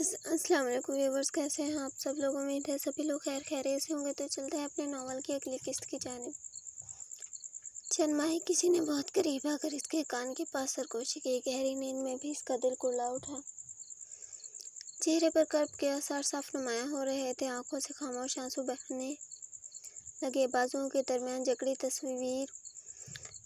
अस्सलाम वालेकुम व्यूवर्स, कैसे हैं आप सब लोग। उम्मीद है सभी लोग खैर खैरियत से होंगे। तो चलते हैं अपने नावल की अगली किस्त की जानिब। चंद माही किसी ने बहुत करीब आकर इसके कान के पास सरगोशी की। गहरी नींद में भी इसका दिल कुर्ला उठा। चेहरे पर कर्ब के आसार साफ नुमायां हो रहे थे। आंखों से खामोश आंसू बहने लगे। बाजुओं के दरमियान जकड़ी तस्वीर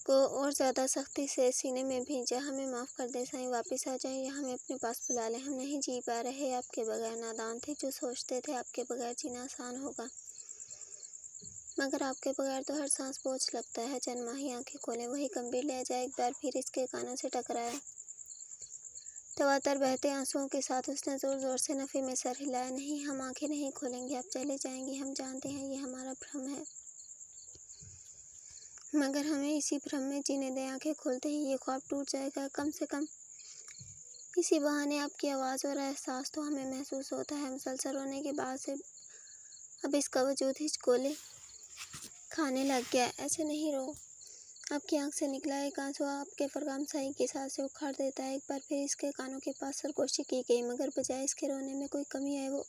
को और ज़्यादा सख्ती से सीने में भींचा। हमें माफ़ कर दें साईं, वापस आ जाएं या हमें अपने पास बुला लें। हम नहीं जी पा रहे आपके बगैर। नादान थे जो सोचते थे आपके बगैर जीना आसान होगा, मगर आपके बगैर तो हर सांस बोझ लगता है। चंद माही आंखें खोले। वही गंभीर लहजा एक बार फिर इसके कानों से टकराया। तवातर बहते आंसुओं के साथ उसने ज़ोर ज़ोर से नफ़ी में सर हिलाया। नहीं, हम आंखें नहीं खोलेंगे, आप चले जाएंगे। हम जानते हैं ये हमारा भ्रम है, मगर हमें इसी भ्रम में जीने दें। आंखें खोलते ही ये ख्वाब टूट जाएगा। कम से कम इसी बहाने आपकी आवाज़ और एहसास तो हमें महसूस होता है। मुसलसल रोने के बाद से अब इसका वजूद हिचकोले खाने लग गया। ऐसे नहीं रो। आपकी आंख से निकला एक आंसू आपके फरगाम साई की सांसें उखाड़ देता है। एक बार फिर इसके कानों के पास सरगोशी की गई, मगर बजाय इसके रोने में कोई कमी है वो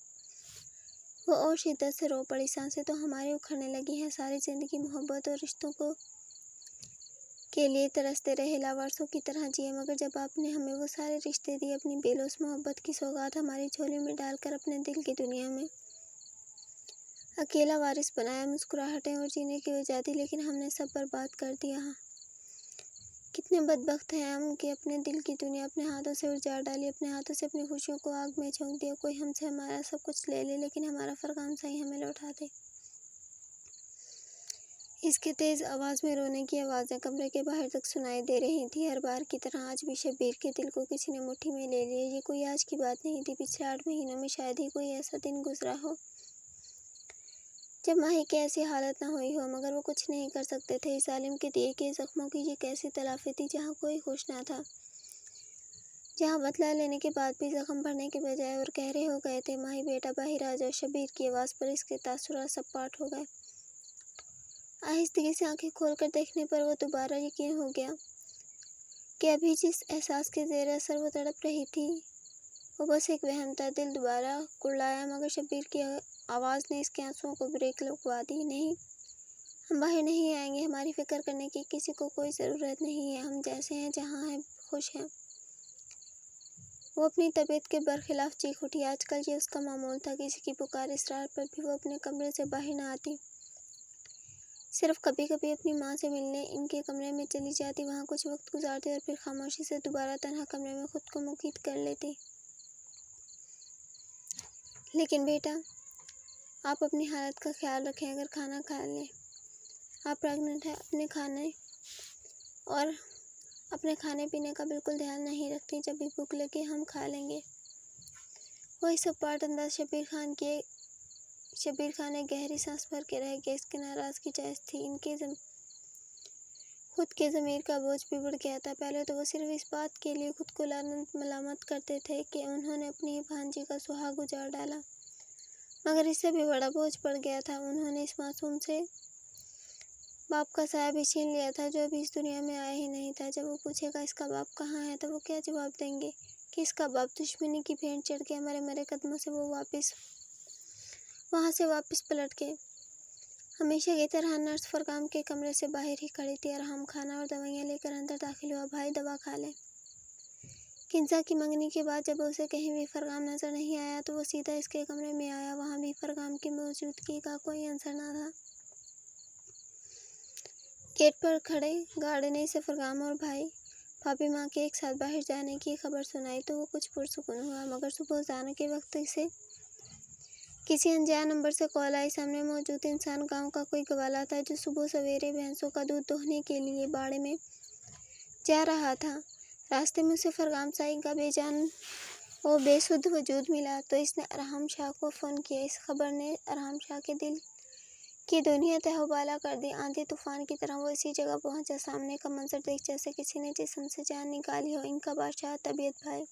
और शिद्दत से रो पड़ी। सांसें तो हमारी उखड़ने लगी हैं। सारी ज़िंदगी मोहब्बत और रिश्तों को के लिए तरसते रहे, लावारसों की तरह जिए, मगर जब आपने हमें वो सारे रिश्ते दिए, अपनी बेलौस मोहब्बत की सौगात हमारी झोली में डालकर अपने दिल की दुनिया में अकेला वारिस बनाया। मुस्कुराहटें और जीने की वजह दी, लेकिन हमने सब बर्बाद कर दिया। हाँ, कितने बदबख्त हैं हम कि अपने दिल की दुनिया अपने हाथों से उजाड़ डाली, अपने हाथों से अपनी खुशियों को आग में झोंक दिया। कोई हमसे हमारा सब कुछ ले ले, लेकिन हमारा फरगाम साई हमें लौटा दे। इसके तेज़ आवाज़ में रोने की आवाज़ें कमरे के बाहर तक सुनाई दे रही थी। हर बार की तरह आज भी शब्बीर के दिल को किसी ने मुट्ठी में ले लिया। ये कोई आज की बात नहीं थी। पिछले 8 महीनों में शायद ही कोई ऐसा दिन गुजरा हो जब माही की ऐसी हालत न हुई हो, मगर वो कुछ नहीं कर सकते थे। इस आलिम के दिए के ज़ख्मों की ये कैसी तलाफी थी जहाँ कोई होश न था, जहाँ बतला लेने के बाद भी ज़ख्म भरने के बजाय और गहरे हो गए थे। माही बेटा बाहर आ जाओ। शब्बीर की आवाज़ पर इसके तासुरात सब पाट हो गए। आहिस्तगी से आंखें खोलकर देखने पर वो दोबारा यकीन हो गया कि अभी जिस एहसास के ज़ेर असर वो तड़प रही थी वो बस एक वहम था। दिल दोबारा कुड़लाया, मगर शब्बीर की आवाज़ ने इसके आंसुओं को ब्रेक लगवा दी। नहीं, हम बाहर नहीं आएंगे। हमारी फ़िक्र करने की किसी को कोई ज़रूरत नहीं है। हम जैसे हैं, जहाँ हैं, खुश हैं। वो अपनी तबीयत के बरखिलाफ़ चीख उठी। आजकल ये उसका मामूल था। किसी की पुकार इसरार पर भी वो अपने कमरे से बाहर न आती। सिर्फ कभी कभी अपनी माँ से मिलने इनके कमरे में चली जाती, वहाँ कुछ वक्त गुजारती और फिर खामोशी से दोबारा तन्हा कमरे में खुद को मुकीद कर लेती। लेकिन बेटा, आप अपनी हालत का ख्याल रखें। अगर खाना खा लें, आप प्रेग्नेंट हैं, अपने खाने पीने का बिल्कुल ध्यान नहीं रखती। जब भी भूख लगे हम खा लेंगे। वही सब पार्ट अंदाज शब्बीर खान ने गहरी सांस भर के रह गया। इसकी नाराज़गी जायज़ थी। इनके खुद के ज़मीर का बोझ भी बढ़ गया था। पहले तो वो सिर्फ इस बात के लिए खुद को लानत मलामत करते थे कि उन्होंने अपनी ही भांजी का सुहाग उजाड़ डाला, मगर इससे भी बड़ा बोझ पड़ गया था। उन्होंने इस मासूम से बाप का साया भी छीन लिया था, जो अभी इस दुनिया में आया ही नहीं था। जब वो पूछेगा इसका बाप कहाँ है, तो वो क्या जवाब देंगे कि इसका बाप दुश्मनी की भेंट चढ़ गया। मरे मरे कदमों से वो वहाँ से वापस पलट गए। हमेशा की तरह नर्स फरगाम के कमरे से बाहर ही खड़ी थी। अरहम खाना और दवाइयाँ लेकर अंदर दाखिल हुआ। भाई, दवा खा ले। किंजा की मंगनी के बाद जब उसे कहीं भी फरगाम नजर नहीं आया तो वो सीधा इसके कमरे में आया। वहाँ भी फरगाम की मौजूदगी का कोई असर न था। गेट पर खड़े गार्ड ने इसे फरगाम और भाई भाभी माँ के एक साथ बाहर जाने की खबर सुनाई तो वो कुछ पुरसुकून हुआ, मगर सुबह जाने के वक्त इसे किसी अनजान नंबर से कॉल आई। सामने मौजूद इंसान गांव का कोई गवाला था जो सुबह सवेरे भैंसों का दूध दोहने के लिए बाड़े में जा रहा था। रास्ते में उसे फरगाम साई का बेजान और बेसुध वजूद मिला तो इसने अरहम शाह को फ़ोन किया। इस खबर ने अरहम शाह के दिल की दुनिया तहवाला कर दी। आंधी तूफान की तरह वो इसी जगह पहुंचा। सामने का मंजर देख जैसे किसी ने जिस्म से जान निकाली हो। इनका बादशाह तबीयत भाई,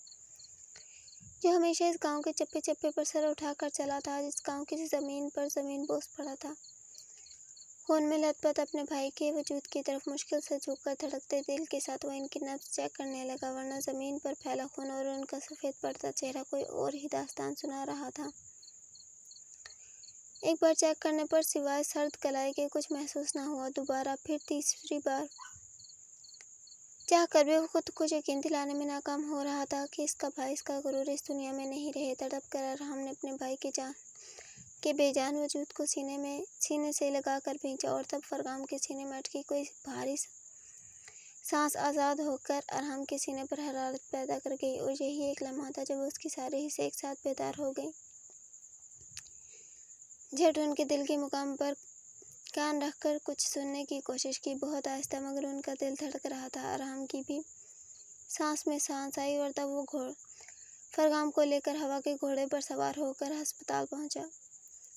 जो हमेशा इस गांव के चप्पे चप्पे पर सर उठाकर चला था, आज इस गांव की ज़मीन पर ज़मीन बोझ पड़ा था। फ़ोन में लथपथ अपने भाई के वजूद की तरफ मुश्किल से झुककर धड़कते दिल के साथ वो इनकी नब्ज़ चेक करने लगा, वरना ज़मीन पर फैला खून और उनका सफ़ेद पड़ता चेहरा कोई और ही दास्तान सुना रहा था। एक बार चेक करने पर सिवाय सर्द कलाई के कुछ महसूस न हुआ। दोबारा, फिर तीसरी बार चाह कर भी वो खुद को यकीन दिलाने में नाकाम हो रहा था कि इसका भाई, इसका गुरूर इस दुनिया में नहीं रहे। तड़प कर अरहम ने अपने भाई के बेजान वजूद को सीने से लगा कर खींचा और तब फरगाम के सीने में अटकी कोई भारी सांस आज़ाद होकर अरहम के सीने पर हरारत पैदा कर गई। और यही एक लम्हा था जब उसकी सारे हिस्से एक साथ बेदार हो गई। झट उनके दिल के मुकाम पर कान रखकर कुछ सुनने की कोशिश की, बहुत आहिस्ता, मगर उनका दिल धड़क रहा था। अरहम की भी सांस में सांस आई और तब वो फरगाम को लेकर हवा के घोड़े पर सवार होकर अस्पताल पहुंचा।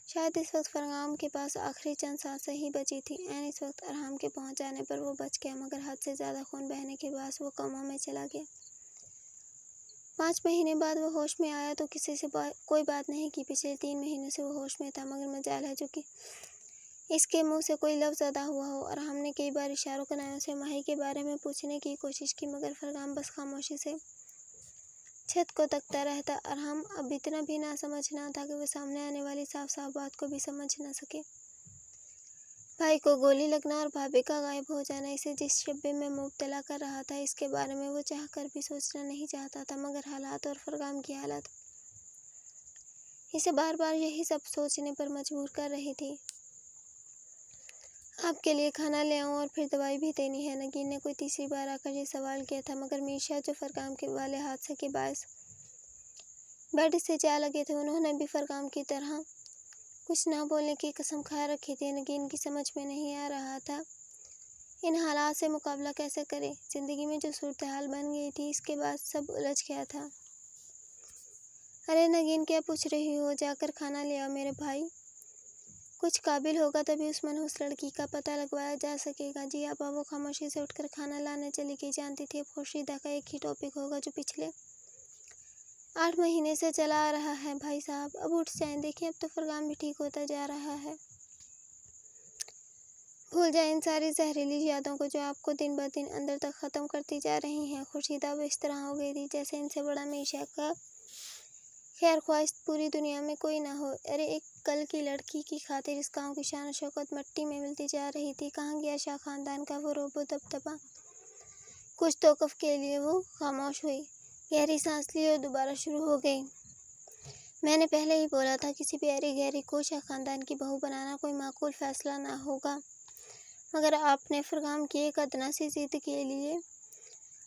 शायद इस वक्त फरगाम के पास आखिरी चंद सांसें ही बची थीं। ऐन इस वक्त अरहम के पहुंच जाने पर वो बच गया, मगर हद से ज़्यादा खून बहने के बाद वो कोमा में चला गया। 5 महीने बाद वो होश में आया तो किसी से कोई बात नहीं की। पिछले 3 महीनों से वो होश में था, मगर मजाल है जो कि इसके मुंह से कोई लफ्ज़ अदा हुआ हो। और हमने कई बार इशारों कनायों से माही के बारे में पूछने की कोशिश की, मगर फरगाम बस खामोशी से छत को तकता रहता। अरहम अब इतना भी नासमझ ना था कि वो सामने आने वाली साफ साफ बात को भी समझ न सके। भाई को गोली लगना और भाभी का गायब हो जाना इसे जिस शब्बे में मुब्तला कर रहा था, इसके बारे में वो चाह कर भी सोचना नहीं चाहता था, मगर हालात और फरगाम की हालत इसे बार बार यही सब सोचने पर मजबूर कर रही थी। आपके लिए खाना ले आऊं और फिर दवाई भी देनी है, नगीन ने कोई तीसरी बार आकर ये सवाल किया था, मगर मीशा जो फरगाम के वाले हादसे के बायस बेड से जा लगे थे, उन्होंने भी फरगाम की तरह कुछ ना बोलने की कसम खा रखी थी। नगीन की समझ में नहीं आ रहा था इन हालात से मुकाबला कैसे करे। जिंदगी में जो सूरत हाल बन गई थी, इसके बाद सब उलझ गया था। अरे नगीन, क्या पूछ रही हो? जाकर खाना ले आओ। मेरे भाई कुछ काबिल होगा तभी उस मनहूस लड़की का पता लगवाया जा सकेगा। जी आपा, वो खामोशी से उठकर खाना लाने चली गई। जानती थी अब खुर्शीदा का एक ही टॉपिक होगा जो पिछले 8 महीने से चला आ रहा है। भाई साहब अब उठ जाएं, देखिए अब तो फरगाम भी ठीक होता जा रहा है। भूल जाएं इन सारी जहरीली यादों को जो आपको दिन ब दिन अंदर तक ख़त्म करती जा रही हैं। खुर्शीदा अब इस तरह हो गई थी जैसे इनसे बड़ा मीशा का खैर ख्वाहिश पूरी दुनिया में कोई ना हो। अरे एक कल की लड़की की खातिर इस गाँव की शान शौकत मिट्टी में मिलती जा रही थी। कहाँ गया शाह खानदान का वो रोबो दबदबा? कुछ तौक़ुफ़ के लिए वो खामोश हुई, गहरी सांस ली और दोबारा शुरू हो गई। मैंने पहले ही बोला था किसी प्यारी गहरी को शाह खानदान की बहू बनाना कोई माकूल फ़ैसला ना होगा, मगर आपने फरगाम की एक अदना सी ज़िद के लिए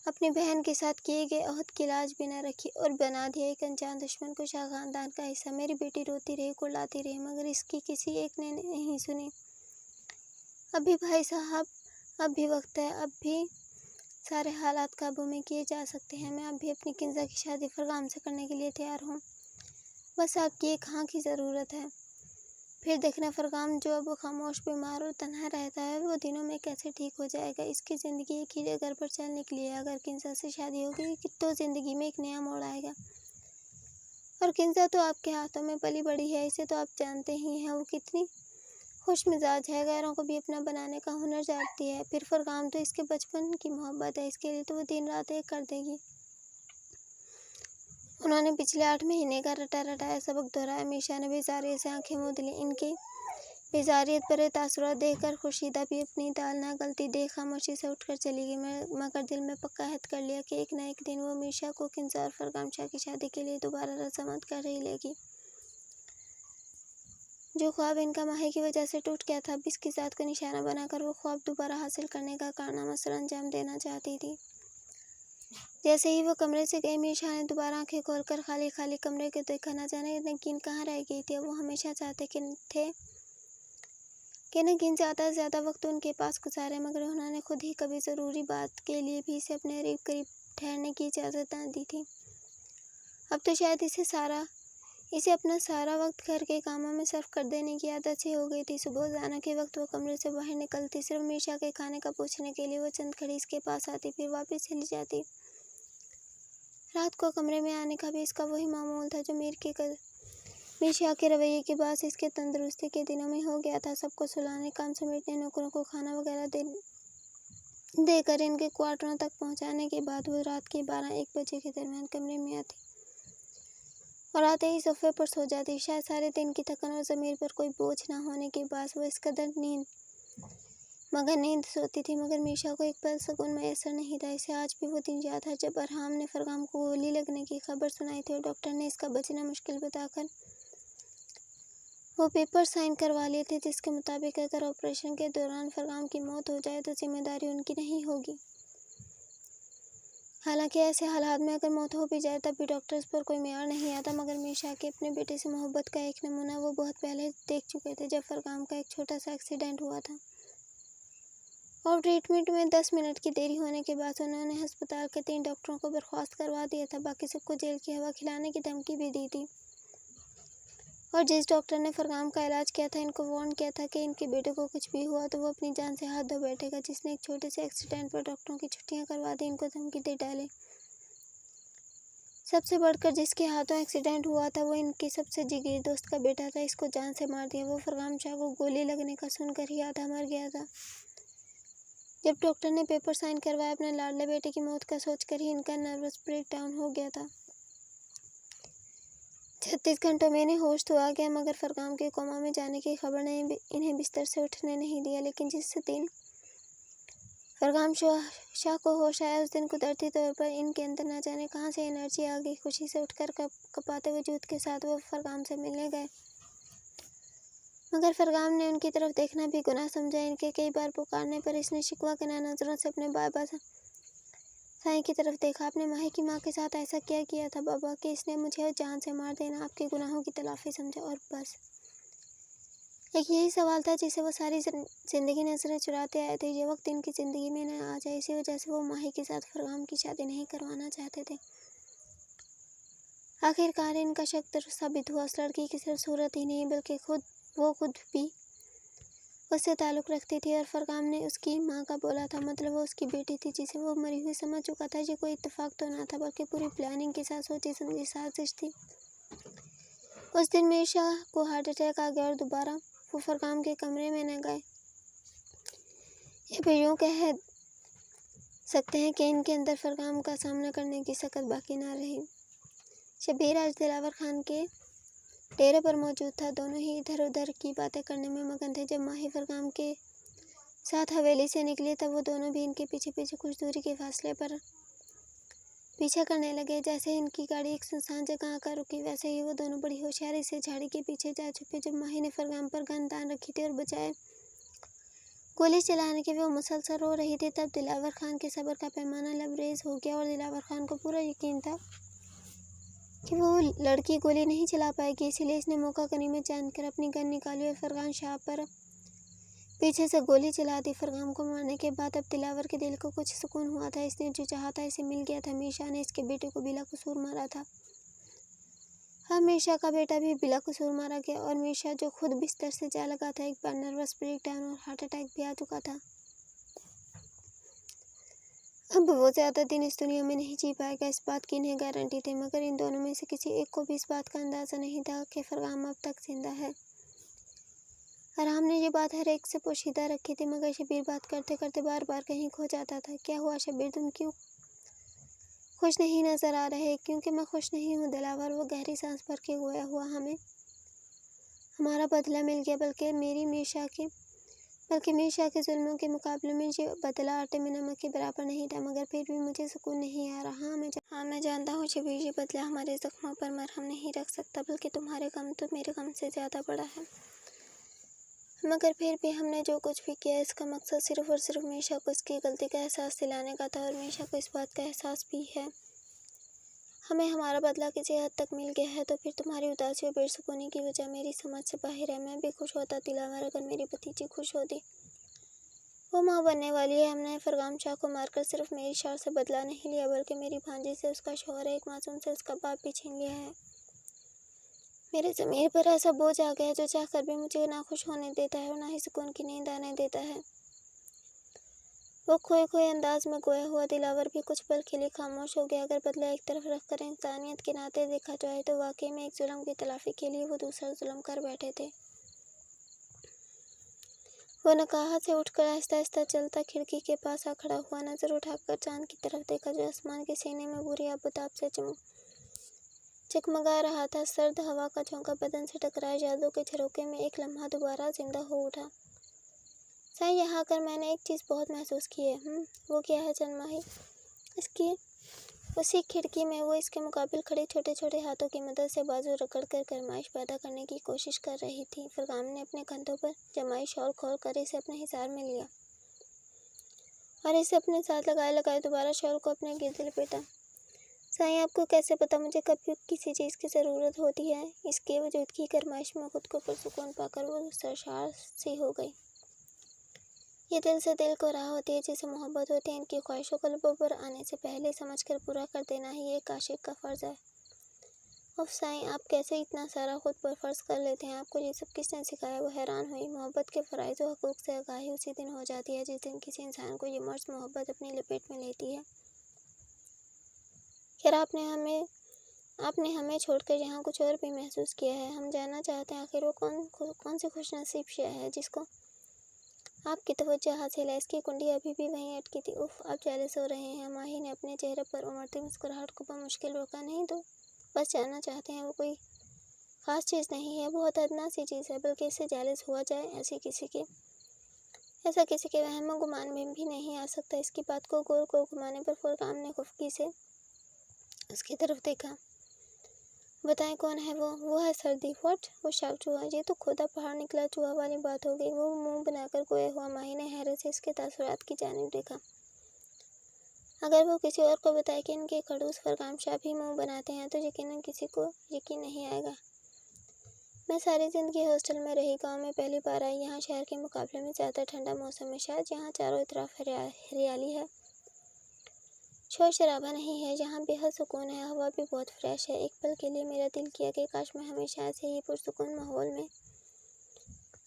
अपनी बहन के साथ किए गए अहद की लाज भी न रखी और बना दिया एक अनजान दुश्मन को शाह खानदान का हिस्सा। मेरी बेटी रोती रही, कुर्लाती रही, मगर इसकी किसी एक ने नहीं सुनी। अभी भाई साहब, अब भी वक्त है, अब भी सारे हालात काबू में किए जा सकते हैं। मैं अब भी अपनी किंजा की शादी फरगाम से करने के लिए तैयार हूँ। बस आपकी एक हाँ की ज़रूरत है। फिर देखना फरगाम जो अब खामोश, बीमार और तन्हा रहता है, वो दिनों में कैसे ठीक हो जाएगा। इसकी ज़िंदगी एक ही जगह पर चल निकली है। अगर किंजा से शादी होगी तो ज़िंदगी में एक नया मोड़ आएगा। और किंजा तो आपके हाथों में पली बड़ी है, इसे तो आप जानते ही हैं वो कितनी खुश मिजाज है, गैरों को भी अपना बनाने का हुनर जानती है। फिर फरगाम तो इसके बचपन की मोहब्बत है, इसके लिए तो वो दिन रात एक कर देगी। उन्होंने पिछले 8 महीने का रटा रटाया सबक दोहराया। मीशा ने बेजारियत से आंखें मूंद लीं। इनकी बेजारियत भरे तासुरात देखकर खुर्शीदा भी अपनी दाल ना गलती देख खामोशी से उठकर चली गई, मगर दिल में पक्का अहद कर लिया कि एक न एक दिन वो मीशा को किंजा और फरगाम शाह की शादी के लिए दोबारा रजामंद कर ही लेगी। जो ख्वाब इनका माही की वजह से टूट गया था, अब इसकी ज़ात को निशाना बनाकर वो ख्वाब दोबारा हासिल करने का कारनामा सर अंजाम देना चाहती थी। जैसे ही वो कमरे से गई, मीशा ने दोबारा आंखें खोलकर खाली खाली कमरे को देखा। न जाने नगीन कहाँ रह गई थी। वो हमेशा चाहते थे कि नगीन ज़्यादा से ज़्यादा वक्त उनके पास गुजारे, मगर उन्होंने खुद ही कभी ज़रूरी बात के लिए भी इसे अपने करीब ठहरने की इजाज़त न दी थी। अब तो शायद इसे अपना सारा वक्त घर के कामों में सर्फ कर देने की आदत सी हो गई थी। सुबह जाना के वक्त वो कमरे से बाहर निकलती, सिर्फ मीशा के खाने का पूछने के लिए। वो चंद घड़ी इसके पास आती, फिर वापस चली जाती। रात को कमरे में आने का भी इसका वही मामूल था जो मीशा के रवैये के बाद इसके तंदुरुस्ती के दिनों में हो गया था। सबको सुलाने, काम समेटने, नौकरों को खाना वगैरह देकर इनके क्वार्टरों तक पहुंचाने के बाद वो रात के 12-1 बजे के दरमियान कमरे में आती और आते ही सोफे पर सो जाती। शायद सारे दिन की थकान और ज़मीर पर कोई बोझ ना होने के बाद वो इस कदर मगर नींद सोती थी, मगर मीशा को एक पल सुकून मैसर नहीं था। इसे आज भी वो दिन याद था जब अरहाम ने फरगाम को गोली लगने की खबर सुनाई थी और डॉक्टर ने इसका बचना मुश्किल बताकर वो पेपर साइन करवा लिए थे, जिसके मुताबिक अगर ऑपरेशन के दौरान फरगाम की मौत हो जाए तो जिम्मेदारी उनकी नहीं होगी। हालांकि ऐसे हालात में अगर मौत हो भी जाए तब भी डॉक्टर्स पर कोई मेयार नहीं आता, मगर मीशा के अपने बेटे से मोहब्बत का एक नमूना वो बहुत पहले देख चुके थे, जब फरगाम का एक छोटा सा एक्सीडेंट हुआ था और ट्रीटमेंट में 10 मिनट की देरी होने के बाद उन्होंने अस्पताल के 3 डॉक्टरों को बर्खास्त करवा दिया था। बाकी सबको जेल की हवा खिलाने की धमकी भी दी थी और जिस डॉक्टर ने फरगाम का इलाज किया था, इनको वार्न किया था कि इनके बेटे को कुछ भी हुआ तो वो अपनी जान से हाथ धो बैठेगा। जिसने एक छोटे से एक्सीडेंट पर डॉक्टरों की छुट्टियां करवा दी, इनको धमकी दे डाले। सबसे बढ़कर जिसके हाथों एक्सीडेंट हुआ था वो इनके सबसे जिगरी दोस्त का बेटा था। इसको जान से मार दिया। वो फरगाम शाह को गोली लगने का सुनकर ही आधा मर गया था। जब डॉक्टर ने पेपर साइन करवाया, अपने लाडले बेटे की मौत का सोचकर ही इनका नर्वस ब्रेकडाउन हो गया था। 36 घंटों में इन्हें होश तो आ गया, मगर फरगाम के कोमा में जाने की खबर ने इन्हें बिस्तर से उठने नहीं दिया। लेकिन जिस दिन फरगाम शाह को होश आया, उस दिन कुदरती तौर पर इनके अंदर न जाने कहाँ से एनर्जी आ गई। खुशी से उठकर कपाते वजूद के साथ वो फरगाम से मिलने गए, मगर फरगाम ने उनकी तरफ देखना भी गुनाह समझा। इनके कई बार पुकारने पर इसने शिकवा के नज़रों से अपने बाबा साईं की तरफ देखा। आपने माही की माँ के साथ ऐसा क्या किया था बाबा कि इसने मुझे जान से मार देना, आपके गुनाहों की तलाफी समझा? और बस एक यही सवाल था जिसे वो सारी ज़िंदगी नजरें चुराते आए थे। ये वक्त इनकी ज़िंदगी में न आ जाए, इसी वजह से वो माही के साथ फरगाम की शादी नहीं करवाना चाहते थे। आखिरकार इनका शक दुरुस्त साबित हुआ। उस लड़की की सिर्फ सूरत ही नहीं बल्कि वो खुद भी उससे ताल्लुक़ रखती थी और फरगाम ने उसकी माँ का बोला था, मतलब वो उसकी बेटी थी जिसे वो मरी हुई समझ चुका था। ये कोई इत्तेफाक तो ना था बल्कि पूरी प्लानिंग के साथ सोची समझी साजिश थी। उस दिन मीशा को हार्ट अटैक आ गया और दोबारा वो फरगाम के कमरे में न गए। ये भी यूँ कह सकते हैं कि इनके अंदर फरगाम का सामना करने की सकत बाकी ना रही। शब्बीर आज दिलावर खान के डेरे पर मौजूद था। दोनों ही इधर उधर की बातें करने में मगन थे। जब माही फरगाम के साथ हवेली से निकली तब वो दोनों भी इनके पीछे पीछे कुछ दूरी के फासले पर पीछा करने लगे। जैसे इनकी गाड़ी एक सुनसान जगह आकर रुकी, वैसे ही वो दोनों बड़ी होशियारी से झाड़ी के पीछे जा छुपे। जब माही ने फरगाम पर गन तान रखी थी और बजाय गोली चलाने के वो मुसलसल रो रही थी, तब दिलावर खान के सब्र का पैमाना लबरेज हो गया और दिलावर खान को पूरा यकीन था कि वो लड़की गोली नहीं चला पाएगी। इसीलिए इसने मौका गनीमत जानकर अपनी गन निकाली और फरगान शाह पर पीछे से गोली चला दी। फरगाम को मारने के बाद अब दिलावर के दिल को कुछ सुकून हुआ था। इसने जो चाहा था इसे मिल गया था। मीशा ने इसके बेटे को बिला कसूर मारा था। हाँ, मीशा का बेटा भी बिला कसूर मारा गया और मीशा जो खुद बिस्तर से जा लगा था, एक बार नर्वस ब्रेकडाउन और हार्ट अटैक भी आ चुका था। अब वो ज़्यादा दिन इस दुनिया में नहीं जी पाएगा, इस बात की इन्हें गारंटी थी। मगर इन दोनों में से किसी एक को भी इस बात का अंदाज़ा नहीं था कि फरगाम अब तक जिंदा है। अरहाम ने ये बात हर एक से पोशीदा रखी थी, मगर शब्बीर बात करते करते बार बार कहीं खो जाता था। क्या हुआ शब्बीर, तुम क्यों खुश नहीं नज़र आ रहे? क्योंकि मैं खुश नहीं हूँ दिलावर, वो गहरी सांस भर के गोया हुआ। हमें हमारा बदला मिल गया, बल्कि मीशा के जुल्मों के मुकाबले में ये बदला आटे में नमक के बराबर नहीं था। मगर फिर भी मुझे सुकून नहीं आ रहा। हाँ मैं जानता हूँ शब्बीर, ये बदला हमारे जख्मों पर मरहम नहीं रख सकता, बल्कि तुम्हारे गम तो मेरे गम से ज़्यादा बड़ा है। मगर फिर भी हमने जो कुछ भी किया, इसका मकसद सिर्फ़ और सिर्फ मीशा को इसकी गलती का एहसास दिलाने का था और मीशा को इस बात का एहसास भी है। हमें हमारा बदला किसी हद तक मिल गया है, तो फिर तुम्हारी उदासी और बेसुकूनी की वजह मेरी समझ से बाहर है। मैं भी खुश होता दिलावर अगर मेरी भतीजी खुश होती। वो माँ बनने वाली है। हमने फरगाम शाह को मारकर सिर्फ मेरी शार से बदला नहीं लिया, बल्कि मेरी भांजी से, उसका शौहर, एक मासूम से उसका बाप भी छीन लिया है। मेरे ज़मीर पर ऐसा बोझ आ गया है जो चाह कर भी मुझे ना खुश होने देता है और ना ही सुकून की नींद आने देता है। वो खोए खोए अंदाज में गोया हुआ दिलावर भी कुछ पल के लिए खामोश हो गया। अगर बदला एक तरफ रखकर इंसानियत के नाते देखा जाए तो वाकई में एक जुल्म की तलाफी के लिए वो दूसरा जुल्म कर बैठे थे। वो नकाहत से उठकर आहिस्ता आहिस्ता चलता खिड़की के पास आ खड़ा हुआ। नजर उठाकर चांद की तरफ देखा जो आसमान के सीने में बुरी आबोताब से चकमगा रहा था। सर्द हवा का झोंका बदन से टकराए जादू के झरोके में एक लम्हा दोबारा जिंदा हो उठा। साईं, यहाँ आकर मैंने एक चीज़ बहुत महसूस की है। वो क्या है चंदमाही? इसकी उसी खिड़की में वो इसके मुकाबिल खड़े छोटे छोटे हाथों की मदद से बाजू रगड़ कर गरमाइश पैदा करने की कोशिश कर रही थी। फरगाम ने अपने कंधों पर जमाई शॉल खोल कर इसे अपने हिसार में लिया और इसे अपने साथ लगाए लगाए दोबारा शॉल को अपने गिर्द लपेटा। साईं, आपको कैसे पता मुझे कभी किसी चीज़ की ज़रूरत होती है? इसके वजूद की गरमाइश में खुद को पुरसुकून पाकर वो सरशार सी हो गई। ये दिल से दिल को राह होती है, जिसे मोहब्बत होती है। इनकी ख्वाहिशों को लबों पर आने से पहले समझकर पूरा कर देना ही एक आशिक का फ़र्ज़ है। उफ साईं, आप कैसे इतना सारा खुद पर फ़र्ज़ कर लेते हैं? आपको ये सब किसने सिखाया? वो हैरान हुई। मोहब्बत के फ़राइज़ व हकूक़ से आगाही उसी दिन हो जाती है जिस दिन किसी इंसान को ये मर्ज़ मोहब्बत अपनी लपेट में लेती है। खैर, आपने हमें छोड़कर यहाँ कुछ और भी महसूस किया है। हम जानना चाहते हैं आखिर वो कौन सी खुशनसीब शय है जिसको आपकी तवज्जो हासिल है। इसकी कुंडी अभी भी वहीं अटकी थी। उफ, आप जेलस हो रहे हैं। माही ने अपने चेहरे पर उमड़ती मुस्कुराहट को बमुश्किल रोका। नहीं तो बस जानना चाहते हैं। वो कोई ख़ास चीज़ नहीं है, बहुत अदना सी चीज़ है, बल्कि इससे जेलस हुआ जाए ऐसा किसी के वहम व गुमान में भी नहीं आ सकता। इसकी बात को गोल गोल घुमाने पर फुरकान ने खुफकी से उसकी तरफ देखा। बताएं कौन है वो? वो है सर्दी। व्हाट? वो शाक चूहा। ये तो खुदा पहाड़ निकला चूहा वाली बात हो गई। वो मुंह बनाकर गोया हुआ। माही ने हैरत से इसके तासुरात की जानिब देखा। अगर वो किसी और को बताए कि इनके खड़ूस फरगाम शाह भी मुंह बनाते हैं तो यकीनन किसी को यकीन नहीं आएगा। मैं सारी ज़िंदगी हॉस्टल में रही, गांव में पहली बार आई। यहाँ शहर के मुकाबले में ज़्यादा ठंडा मौसम है। शायद यहाँ चारों तरफ हरियाली है, शोर शराबा नहीं है। यहाँ बेहद सुकून है। हवा भी बहुत फ्रेश है। एक पल के लिए मेरा दिल किया कि काश मैं हमेशा ऐसे ही पुरसुकून माहौल में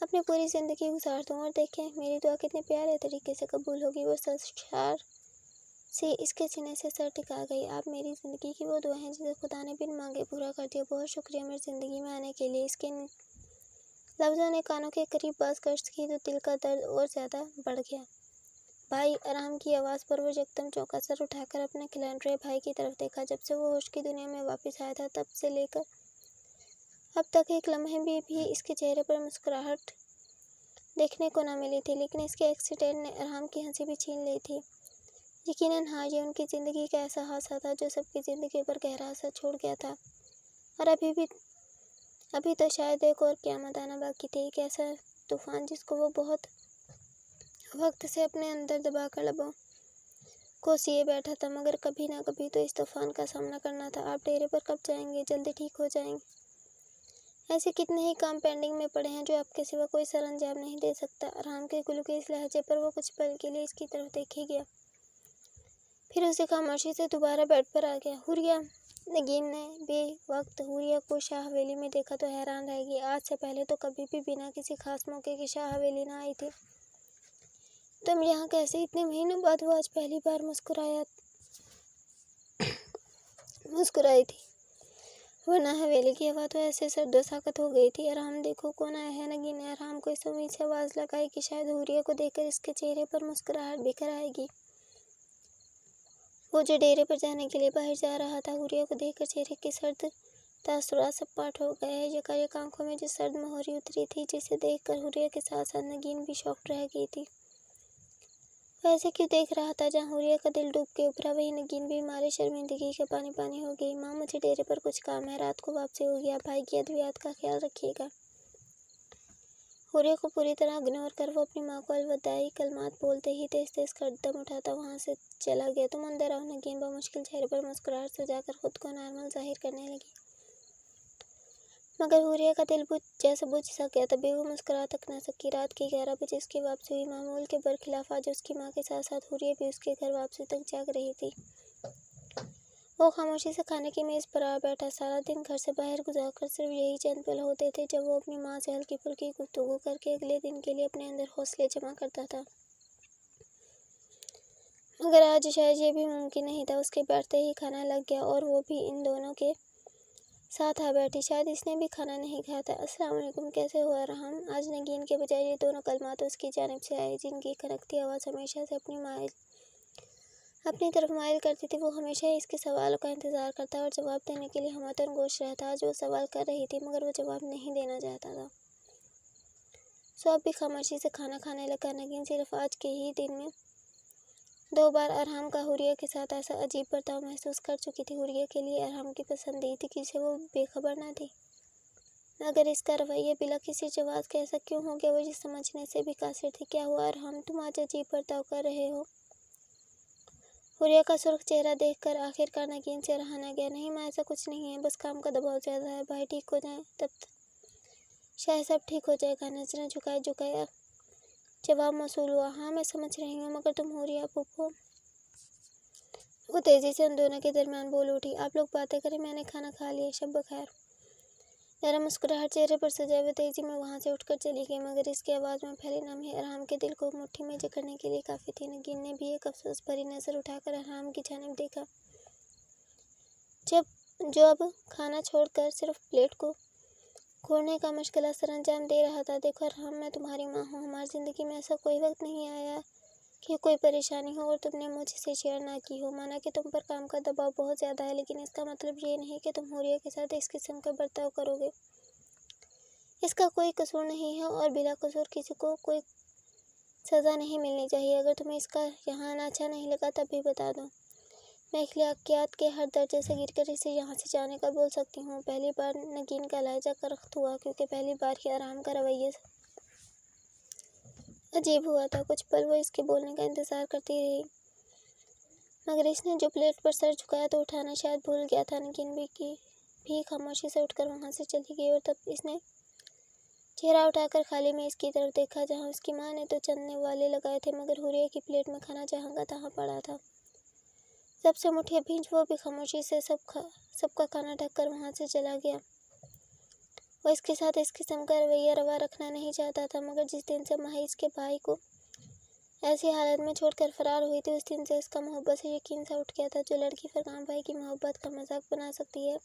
अपनी पूरी ज़िंदगी गुजार दूँ। और देखें, मेरी दुआ कितने प्यारे तरीके से कबूल होगी। वो सरशार सी इसके सीने से सर टिका गई। आप मेरी ज़िंदगी की वो दुआ हैं जिसे खुदा ने बिन मांगे पूरा कर दिया। बहुत शुक्रिया मेरी ज़िंदगी में आने के लिए। इसके लफ्ज़ों ने कानों के करीब बात गश्त की तो दिल का दर्द और ज़्यादा बढ़ गया। भाई, आराम की आवाज़ पर वो यकदम चौंका। सर उठाकर अपने खिलौने भाई की तरफ देखा। जब से वो होश की दुनिया में वापस आया था तब से लेकर अब तक एक लम्हे भी इसके चेहरे पर मुस्कुराहट देखने को न मिली थी। लेकिन इसके एक्सीडेंट ने अरहम की हंसी भी छीन ली थी। यकीनन हाँ, ये उनकी ज़िंदगी का ऐसा हादसा था जो सबकी ज़िंदगी पर गहरा असर छोड़ गया था। और अभी तो शायद एक और क़यामत आना बाकी थी। एक ऐसा तूफ़ान जिसको वो बहुत वक्त से अपने अंदर दबाकर लबों को सिए बैठा था, मगर कभी ना कभी तो इस तूफ़ान का सामना करना था। आप डेरे पर कब जाएंगे? जल्दी ठीक हो जाएंगे। ऐसे कितने ही काम पेंडिंग में पड़े हैं जो आपके सिवा कोई सर अंजाम नहीं दे सकता। आराम के गुलगुज़ लहजे पर वो कुछ पल के लिए इसकी तरफ देखे गया, फिर उसे खामोशी से दोबारा बेड पर आ गया। हुरिया। नगीन ने बेवक्त हुरिया को शाह हवेली में देखा तो हैरान रह गई। आज से पहले तो कभी भी बिना किसी खास मौके की शाह हवेली ना आई थी। तुम यहाँ कैसे? इतने महीनों बाद वो आज पहली बार मुस्कुराई थी, वरना हवेली की हवा तो ऐसे सर्दो साकत हो गई थी। आराम, देखो कौन आया है। नगीन ने आराम को इस उम्मीद से आवाज़ लगाई कि शायद हुरिया को देखकर इसके चेहरे पर मुस्कुराहट बिखर आएगी। वो जो डेरे पर जाने के लिए बाहर जा रहा था, हुरिया को देखकर चेहरे के सर्द तासुरात सपाट हो गए। यकायक आंखों में जो सर्द मोहरी उतरी थी, जिसे देखकर हुरिया के साथ साथ नगीन भी शॉक्ड रह गई थी। वो ऐसे क्यों देख रहा था? जहाँ हुरिया का दिल डूब के उभरा, वहीं नगीन भी मारे शर्मिंदगी के पानी पानी हो गई। माँ, मुझे डेरे पर कुछ काम है, रात को वापसी होगी। आप भाई की अद्वियात का ख्याल रखिएगा। हुरिया को पूरी तरह इग्नोर कर वो अपनी माँ को अलविदाई कलमात बोलते ही तेज तेज कदम उठाता वहाँ से चला गया। तुम अंदर आओ। नगीन बमुश्किल चेहरे पर मुस्कुराहट सजाकर खुद को नॉर्मल जाहिर करने लगी, मगर हुरिया का दिल बुझ सा गया। तभी वो मुस्कुरा तक न सकी। रात के 11 बजे उसकी वापसी हुई। मामूल के बरखिलाफ आज उसकी माँ के साथ साथ हुरिया भी उसके घर वापसी तक जाग रही थी। वो खामोशी से खाने की मेज़ पर आ बैठा। सारा दिन घर से बाहर गुजारकर सिर्फ यही चंद पल होते थे जब वो अपनी माँ से हल्की फुल्की गुफ्तगू करके अगले दिन के लिए अपने अंदर हौसले जमा करता था। मगर आज शायद ये भी मुमकिन नहीं था। उसके बैठते ही खाना लग गया और वो भी इन दोनों के साथ आ बैठी। शायद इसने भी खाना नहीं खाया था। अस्सलाम वालेकुम, कैसे हो अरहम? आज नगीन के बजाय ये दोनों कलमात उसकी जानिब से आए, जिनकी खनकती आवाज़ हमेशा से अपनी तरफ माइल करती थी। वो हमेशा ही इसके सवालों का इंतज़ार करता और जवाब देने के लिए हमतन गोश रहता। आज वो सवाल कर रही थी मगर वो जवाब नहीं देना चाहता था। सो अब भी खामोशी से खाना खाने लगा। नगीन सिर्फ आज के ही दिन में 2 बार अरहम का हुरिया के साथ ऐसा अजीब बर्ताव महसूस कर चुकी थी। हुरिया के लिए अरहम की पसंदीदगी से वो बेखबर न थी, मगर इसका रवैया बिला किसी जवाब के ऐसा क्यों हो गया, वो जिस समझने से भी कासिर थी। क्या हुआ अरहम, तुम आज अजीब बर्ताव कर रहे हो? हुरिया का सुर्ख चेहरा देखकर आखिरकार नगीन से रहा न गया। नहीं माँ, ऐसा कुछ नहीं है, बस काम का दबाव ज़्यादा है। भाई ठीक हो जाए तब शायद सब ठीक हो जाएगा। नजरें झुकाए झुकाए जवाब मौसूल हुआ। हाँ मैं समझ रही हूँ, मगर तुम हुरिया फूफो। वो तेज़ी से उन दोनों के दरमियान बोल उठी। आप लोग बातें करें, मैंने खाना खा लिया। शब बखैर। नरम मुस्कुराहट चेहरे पर सजाए वो तेज़ी में वहाँ से उठकर चली गई, मगर इसकी आवाज़ में फैली नमी अरहम के दिल को मुट्ठी में जकड़ने के लिए काफ़ी थी। नगीन ने भी एक अफसोस भरी नज़र उठाकर अरहम की जानिब देखा, जो अब खाना छोड़कर सिर्फ प्लेट को खोलने का मुश्किल सरअंजाम दे रहा था। देखो अरहम, मैं तुम्हारी माँ हूँ। हमारी ज़िंदगी में ऐसा कोई वक्त नहीं आया कि कोई परेशानी हो और तुमने मुझसे शेयर ना की हो। माना कि तुम पर काम का दबाव बहुत ज़्यादा है, लेकिन इसका मतलब ये नहीं कि तुम हुरिया के साथ इस किस्म का बर्ताव करोगे। इसका कोई कसूर नहीं है और बिला कसूर किसी को कोई सज़ा नहीं मिलनी चाहिए। अगर तुम्हें इसका यहाँ आना अच्छा नहीं लगा तब भी बता दो। मैं अखलाकियात के हर दर्जे से गिरकर इसे यहाँ से जाने का बोल सकती हूँ। पहली बार नगीन का लहजा करख्त हुआ, क्योंकि पहली बार ही आराम का रवैया अजीब हुआ था। कुछ पल वो इसके बोलने का इंतज़ार करती रही, मगर इसने जो प्लेट पर सर झुकाया तो उठाना शायद भूल गया था। नगीन भी खामोशी से उठकर वहाँ से चली गई और तब इसने चेहरा उठाकर खाली मेज़ की तरफ देखा, जहाँ उसकी माँ ने तो चंद वाले लगाए थे, मगर हुरिया की प्लेट में खाना जहाँ का तहाँ पड़ा था। सबसे मुठिया भींच वो भी खामोशी से सबका खाना ढककर वहाँ से चला गया। वो इसके साथ इस किस्म का रवैया रवा रखना नहीं चाहता था, मगर जिस दिन से माही इसके भाई को ऐसी हालत में छोड़कर फरार हुई थी, उस दिन से इसका मोहब्बत से यकीन सा उठ गया था। जो लड़की फरगान भाई की मोहब्बत का मजाक बना सकती है,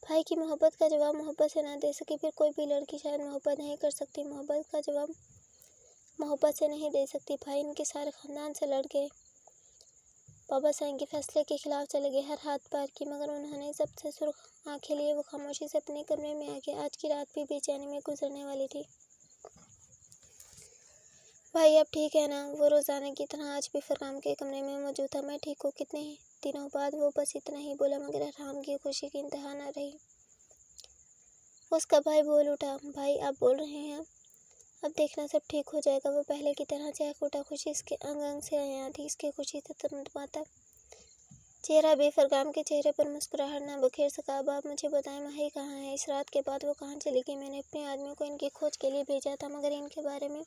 भाई की मोहब्बत का जवाब मोहब्बत से ना दे सके, फिर कोई भी लड़की शायद मोहब्बत नहीं कर सकती, मोहब्बत का जवाब मोहब्बत से नहीं दे सकती। भाई इनके सारे ख़ानदान से लड़ गए, बाबा साईं के फैसले के खिलाफ चले गए, हर हाथ पार की, मगर उन्होंने सबसे सुर्ख आंखें लिए वो खामोशी से अपने कमरे में आ गए। आज की रात भी बेचैनी में गुजरने वाली थी। भाई अब ठीक है ना? वो रोज़ाना की तरह आज भी फरगान के कमरे में मौजूद था। मैं ठीक हूँ। कितने दिनों बाद वो बस इतना ही बोला, मगर अरहम की खुशी की इंतहा न रही। उसका भाई बोल उठा। भाई आप बोल रहे हैं? अब देखना सब ठीक हो जाएगा। वो पहले की तरह चहक उठा। खुशी इसके अंग अंग से आया थी। इसकी खुशी से तमतमाता चेहरा भी फरगान के चेहरे पर मुस्कुराहट ना बखेर सका। अब आप मुझे बताएं, माही कहाँ है? इस रात के बाद वो कहाँ चली गई? मैंने अपने आदमियों को इनकी खोज के लिए भेजा था, मगर इनके बारे में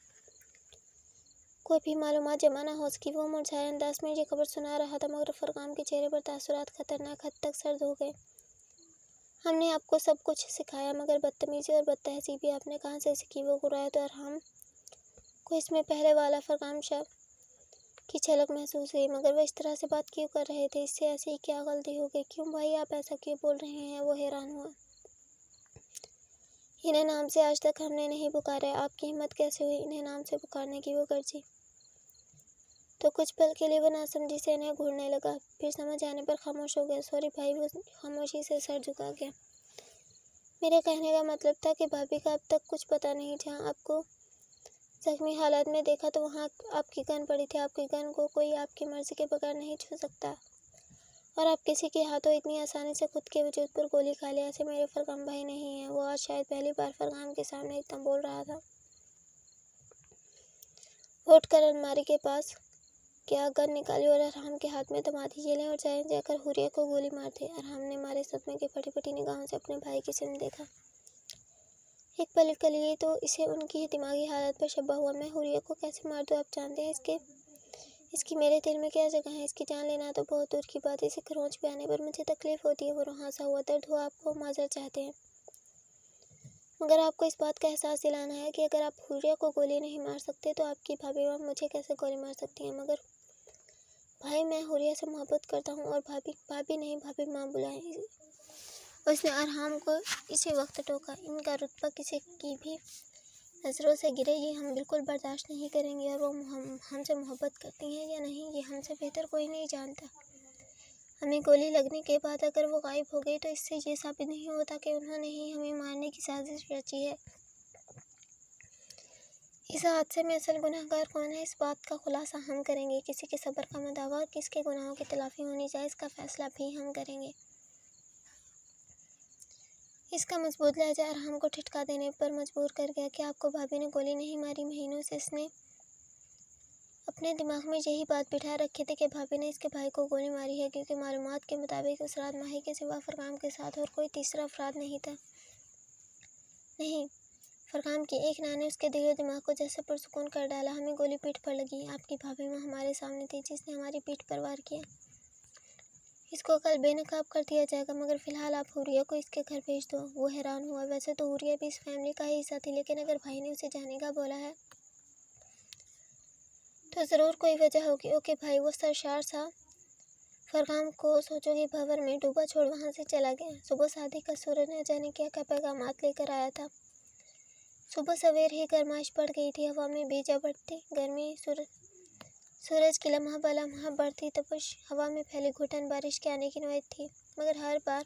कोई भी मालूमात जमा ना हो सकी। वो मुरझाए अंदाज में ये खबर सुना रहा था, मगर फरगान के चेहरे पर तासुरात खतरनाक हद तक सर्द हो गए। हमने आपको सब कुछ सिखाया, मगर बदतमीजी और बदतहजीबी आपने कहाँ से सीखी? वो घुराया तो अरहम को इसमें पहले वाला फरगान शाह की झलक महसूस हुई, मगर वो इस तरह से बात क्यों कर रहे थे? इससे ऐसी क्या गलती हो गई? क्यों भाई आप ऐसा क्यों बोल रहे हैं? वो हैरान हुआ। इन्हें नाम से आज तक हमने नहीं पुकारा। आपकी हिम्मत कैसे हुई इन्हें नाम से पुकारने की? वो गर्जी तो कुछ पल के लिए वो नासमझी से इन्हें घूरने लगा, फिर समझ आने पर खामोश हो गया। सॉरी भाई, वो खामोशी से सर झुका गया। मेरे कहने का मतलब था कि भाभी का अब तक कुछ पता नहीं। जहाँ आपको जख्मी हालत में देखा तो वहाँ आपकी गन पड़ी थी। आपकी गन को कोई आपकी मर्जी के बगैर नहीं छू सकता, और आप किसी के हाथों इतनी आसानी से खुद के वजूद पर गोली खा ले, ऐसे मेरे फरगान भाई नहीं है। वो आज शायद पहली बार फरगान के सामने इतना बोल रहा था। उठकर अलमारी के पास क्या गन निकाली और अरहम के हाथ में थमा दी। ये लें और जाकर हुरिया को गोली मार दे। अरहम ने मारे सदमे के फटी फटी निगाहों से अपने भाई की सिम देखा। एक पल के लिए तो इसे उनकी दिमागी हालत पर शब्बा हुआ। मैं हुरिया को कैसे मार दूँ? आप जानते हैं इसकी मेरे दिल में क्या जगह है? इसकी जान लेना तो बहुत दूर की बात है। इसे खरोंच पे आने पर मुझे तकलीफ होती है। वो रुहासा हुआ। दर्द हुआ आपको? माजर चाहते हैं, मगर आपको इस बात का एहसास दिलाना है कि अगर आप हुरिया को गोली नहीं मार सकते तो आपकी भाभी मुझे कैसे गोली मार सकती हैं? मगर भाई मैं हुरिया से मोहब्बत करता हूँ और भाभी भाभी नहीं भाभी माँ बुलाएं। उसने अरहाम को इसी वक्त टोका। इनका रुतबा किसी की भी नज़रों से गिरे ये हम बिल्कुल बर्दाश्त नहीं करेंगे, और वो हमसे मोहब्बत करती हैं या नहीं ये हमसे बेहतर कोई नहीं जानता। हमें गोली लगने के बाद अगर वो गायब हो गई तो इससे ये साबित नहीं होता कि उन्होंने ही हमें मारने की साजिश रची है। इस हादसे में असल गुनहगार कौन है, इस बात का खुलासा हम करेंगे। किसी के सब्र का मदावा और किसके गुनाहों की तलाफी होनी चाहिए, इसका फैसला भी हम करेंगे। इसका मजबूत लहजा अरहाम को ठिठका देने पर मजबूर कर गया कि आपको भाभी ने गोली नहीं मारी। महीनों से इसने अपने दिमाग में यही बात बिठा रखी थी कि भाभी ने इसके भाई को गोली मारी है, क्योंकि मालूमात के मुताबिक उस रात माही के सिवा फरकाम के साथ और कोई तीसरा अफराद नहीं था। नहीं, फरकाम की एक ना ने उसके दिलो दिमाग को जैसे पुरसुकून कर डाला। हमें गोली पीठ पर लगी। आपकी भाभी माँ हमारे सामने थी जिसने हमारी पीठ पर वार किया। इसको कल बेनकाब कर दिया जाएगा, मगर फ़िलहाल आप हुरिया को इसके घर भेज दो। वो हैरान हुआ। वैसे तो हुरिया भी इस फैमिली का ही हिस्सा थी, लेकिन अगर भाई ने उसे जाने का बोला है तो ज़रूर कोई वजह होगी। ओके भाई। वो सरशार सा फरकाम को सोचो कि भंवर में डूबा छोड़ वहाँ से चला गया। सुबह शादी का सूरज न जाने क्या क्या पैगामात लेकर आया था। सुबह सवेर ही गर्माइश बढ़ गई थी। हवा में बेजा बढ़ती गर्मी, सूरज की लम्हा ब लम्हा बढ़ती तपिश, हवा में फैली घुटन बारिश के आने की नौयत थी। मगर हर बार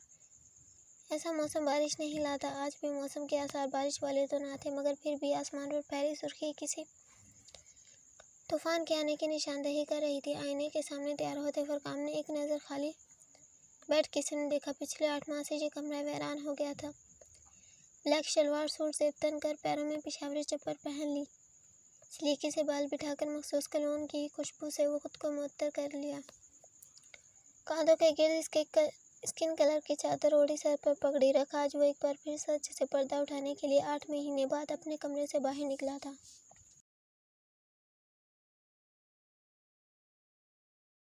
ऐसा मौसम बारिश नहीं लाता। आज भी मौसम के आसार बारिश वाले तो ना थे, मगर फिर भी आसमान पर फैली सुर्खी किसी तूफान के आने की निशानदेही कर रही थी। आईने के सामने तैयार होते फरकाम ने एक नज़र खाली बेड किसी ने देखा। पिछले 8 माह से ये कमरा वीरान हो गया था। ब्लैक शलवार सूट से तन कर पैरों में पिशावरी चप्पल पहन ली। सलीके से बाल बिठाकर मखसूस कलोन की खुशबू से वो खुद को मुअत्तर कर लिया। कांधों के गिर्द स्किन कलर की चादर ओढ़ी, सर पर पगड़ी रखा। आज वो एक बार फिर सच से पर्दा उठाने के लिए 8 महीने बाद अपने कमरे से बाहर निकला था।